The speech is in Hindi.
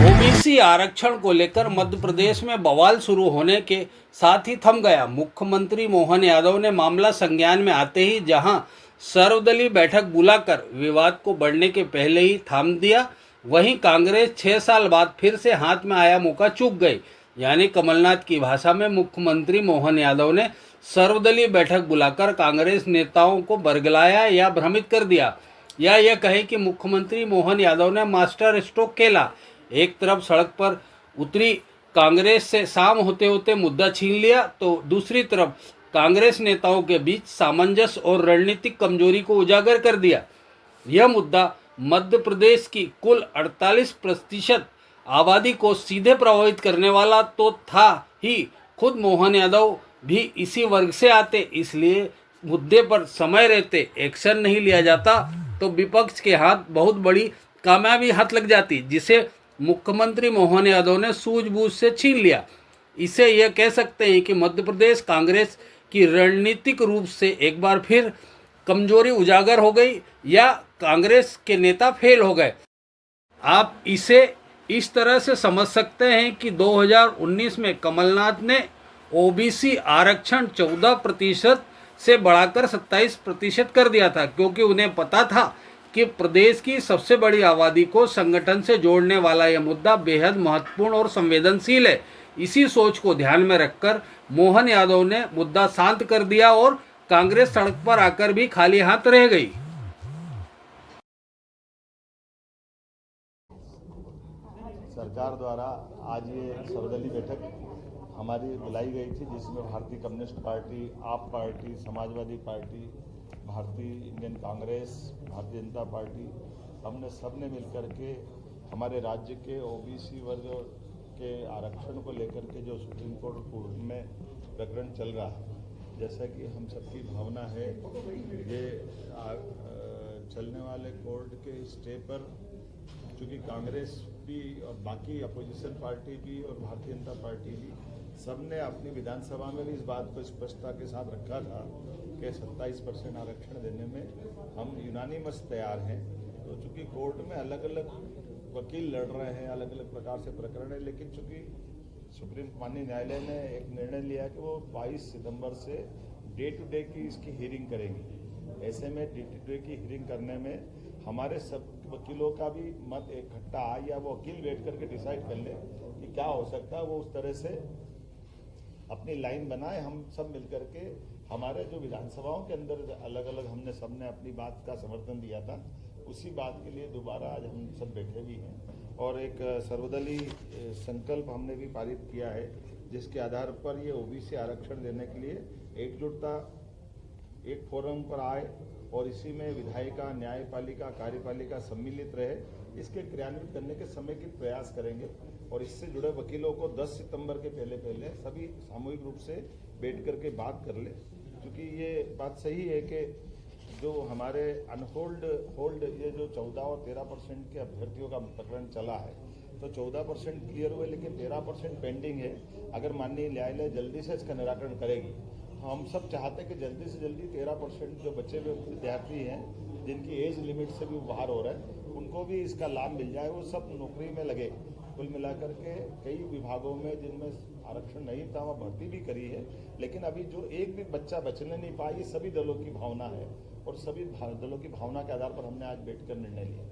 ओबीसी आरक्षण को लेकर मध्य प्रदेश में बवाल शुरू होने के साथ ही थम गया। मुख्यमंत्री मोहन यादव ने मामला संज्ञान में आते ही जहां सर्वदलीय बैठक बुलाकर विवाद को बढ़ने के पहले ही थाम दिया, वहीं कांग्रेस 6 साल बाद फिर से हाथ में आया मौका चूक गई। यानी कमलनाथ की भाषा में मुख्यमंत्री मोहन यादव ने सर्वदलीय बैठक बुलाकर कांग्रेस नेताओं को बरगलाया या भ्रमित कर दिया, या यह कहे कि मुख्यमंत्री मोहन यादव ने मास्टर स्ट्रोक खेला। एक तरफ सड़क पर उतरी कांग्रेस से शाम होते होते मुद्दा छीन लिया, तो दूसरी तरफ कांग्रेस नेताओं के बीच सामंजस्य और रणनीतिक कमजोरी को उजागर कर दिया। यह मुद्दा मध्य प्रदेश की कुल 48% आबादी को सीधे प्रभावित करने वाला तो था ही, खुद मोहन यादव भी इसी वर्ग से आते, इसलिए मुद्दे पर समय रहते एक्शन नहीं लिया जाता तो विपक्ष के हाथ बहुत बड़ी कामयाबी हाथ लग जाती, जिसे मुख्यमंत्री मोहन यादव ने सूझबूझ से छीन लिया। इसे यह कह सकते हैं कि मध्य प्रदेश कांग्रेस की रणनीतिक रूप से एक बार फिर कमजोरी उजागर हो गई या कांग्रेस के नेता फेल हो गए। आप इसे इस तरह से समझ सकते हैं कि 2019 में कमलनाथ ने ओबीसी आरक्षण 14% से बढ़ाकर 27% कर दिया था, क्योंकि उन्हें पता था कि प्रदेश की सबसे बड़ी आबादी को संगठन से जोड़ने वाला यह मुद्दा बेहद महत्वपूर्ण और संवेदनशील है। इसी सोच को ध्यान में रखकर मोहन यादव ने मुद्दा शांत कर दिया और कांग्रेस सड़क पर आकर भी खाली हाथ रह गई। सरकार द्वारा आज ये सर्वदलीय बैठक हमारी बुलाई गई थी, जिसमें भारतीय कम्युनिस्ट पार्टी, आप पार्टी, समाजवादी पार्टी, भारतीय इंडियन कांग्रेस, भारतीय जनता पार्टी, हमने सब ने मिलकर के हमारे राज्य के ओबीसी वर्ग के आरक्षण को लेकर के जो सुप्रीम कोर्ट में प्रकरण चल रहा है, जैसा कि हम सबकी भावना है, ये चलने वाले कोर्ट के स्टे पर चूँकि कांग्रेस भी और बाकी अपोजिशन पार्टी भी और भारतीय जनता पार्टी भी सबने अपनी विधानसभा में भी इस बात को स्पष्टता के साथ रखा था कि 27% आरक्षण देने में हम यूनानिमस तैयार हैं। तो चूँकि कोर्ट में अलग अलग वकील लड़ रहे हैं, अलग अलग प्रकार से प्रकरण है, लेकिन चूँकि सुप्रीम माननीय न्यायालय ने एक निर्णय लिया कि वो 22 सितंबर से डे टू डे की इसकी हियरिंग करेंगे। ऐसे में डे टू डे की हियरिंग करने में हमारे सब वकीलों का भी मत इकट्ठा आए या वो वकील बैठ करके डिसाइड कर ले कि क्या हो सकता है, वो उस तरह से अपनी लाइन बनाए। हम सब मिलकर के हमारे जो विधानसभाओं के अंदर अलग अलग हमने सबने अपनी बात का समर्थन दिया था, उसी बात के लिए दोबारा आज हम सब बैठे भी हैं और एक सर्वदलीय संकल्प हमने भी पारित किया है, जिसके आधार पर ये ओबीसी आरक्षण देने के लिए एकजुटता एक फोरम पर आए और इसी में विधायिका, न्यायपालिका, कार्यपालिका सम्मिलित रहे। इसके क्रियान्वित करने के समेकित प्रयास करेंगे और इससे जुड़े वकीलों को 10 सितंबर के पहले सभी सामूहिक रूप से बैठ करके बात कर ले, क्योंकि ये बात सही है कि जो हमारे अनहोल्ड ये जो 14 और 13% के अभ्यर्थियों का प्रकरण चला है, तो 14% क्लियर हुए लेकिन 13% पेंडिंग है। अगर माननीय न्यायालय जल्दी से इसका निराकरण करेगी, हम सब चाहते हैं कि जल्दी से जल्दी 13% जो बचे हुए विद्यार्थी हैं जिनकी एज लिमिट से भी बाहर हो रहा है, उनको भी इसका लाभ मिल जाए, वो सब नौकरी में लगे। कुल मिलाकर के कई विभागों में जिनमें आरक्षण नहीं था वहाँ भर्ती भी करी है, लेकिन अभी जो एक भी बच्चा बचने नहीं पाई, सभी दलों की भावना है और सभी दलों की भावना के आधार पर हमने आज बैठकर निर्णय लिया।